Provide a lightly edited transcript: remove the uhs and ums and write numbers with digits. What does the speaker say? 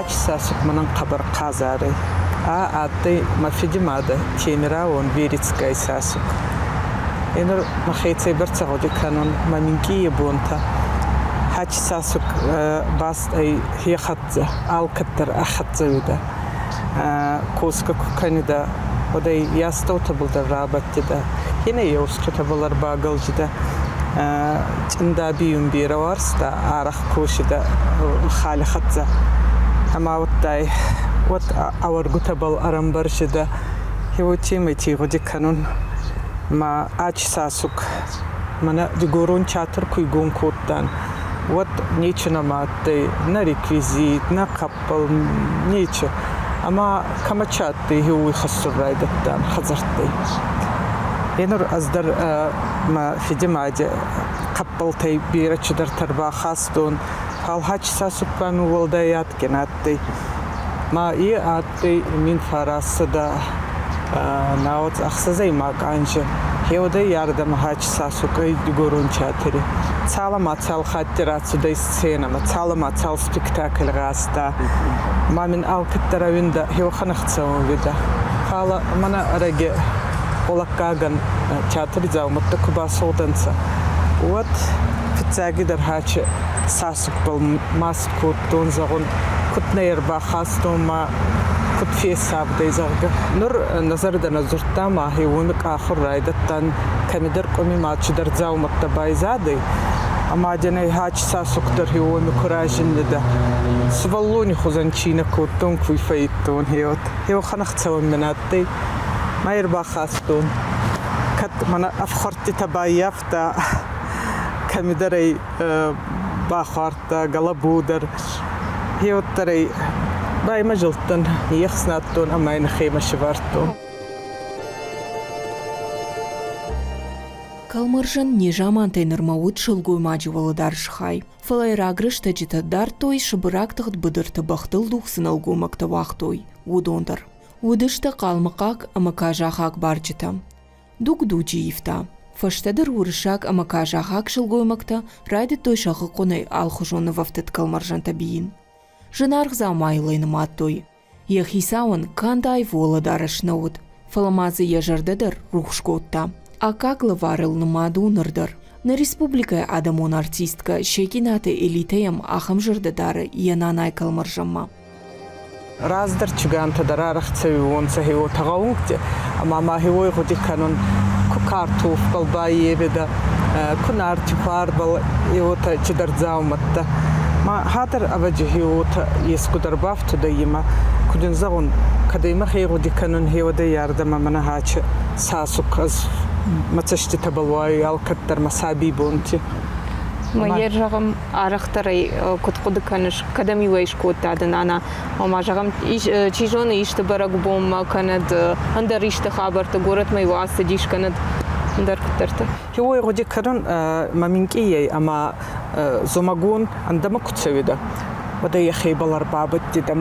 haç sasuk manan kabar kazarı. Adı mafidimada Temiraon Veritskaya sasuk. Enur mahetse bir çağdı kanun maminki bunta. Haç sasuk bas ay hiyatza alkattır ahatzuda. Koska kukanida oday yasta otabılda rabattida. Yine yoskutabalar bağılcıda. Çında biyum bir varsa araq koşida xalikatza. Ama oday what our gutabal arambarşida. Hivotimeti godi kanun ma aç sasuk. Mana digorun çatır kuygun kottan. What niçin matte, ne rekvizit, ne kapal, niçin. Ama kamaçattı hivu xasurraydattan hazırttı. Yenur azdar ma fidimacı kapal tay bir açıdır tarba xastun. Hal haç sasukpan uvalda kenattı. Ma iyi attı min farası da naot axsazay makanca. Hevda yardım haç sasukay digorun çatırı. Çalama çal xattiratı da scenama, çalama çal spektakl gasta. Mamin alkıttara vinda hevxanıqtsağın vida. Hala mana arage olakkagan çatırı zavmatta kubası oldansa. What fitsagidar haçı sasuk bal mas kuttun zağın kutnayır baxastun ma kut fiyesab deyzağgı. Nur nazarda nazurtta ma hevumik ahır raydattan kamidar komi maçıdar zavmatta bayzadı. Ama canay haç sasuktar hevumi kurajinli da. Svalluni xuzançina kuttun kuyfayittun hevot. Hevxanıqtsağın minattı. Mayır baxastun. Kat mana afxarti tabayyafta. Kamidaray baxarta galabudar. Hevottaray bay majıltın yaxsnattun amayın xeymaşı varttun. Калмыржан нежаман тайнырмауыт шылгуй мачы володаршхай. Фалайрагрыш тачита дар той шыбырактығыт бұдырты бақтыл дұқсын алгумакта вақтой. Удондар. Удышта қалмықақ амакажахак барчыта. Дук дучиевта. Фаштадыр урышак амакажахак шылгуймакта райды той шағы қонай алхужоны вафтыт калмыржан табиин. Жынарх замайлайны маттой. Яхисауын кандай володарышнауыт. Фаламазы ежардадыр рухшкотта. А как лаварыл намаду нырдыр. На республика адамон артистка шекинаты элитаям ахам жырдадары янанай калмыржамма. Раздар чуганта дарарахцави онца хево тағаунгте. Ама хевой ходи канон картоф балбай ебеда кунар типар бал евота чидардзауматта. Ма хатар аваджи хевота ескудар бафту да ема кудин загун кадайма хево канон хевода ярдама мана хачы сасук аз мацашти табалвай алкаттар масаби бонти. Майер жағым арақтарай күтқуды каныш кадами вайш көттадын ана. Ома жағым чижоны ишті бараг бом канад андар ишті хабарты город май васы диш канад андар күттарты. Хевой годи канон маминки ей ама зомагун андама күтсевида. Вада яхей балар бабыт дедам.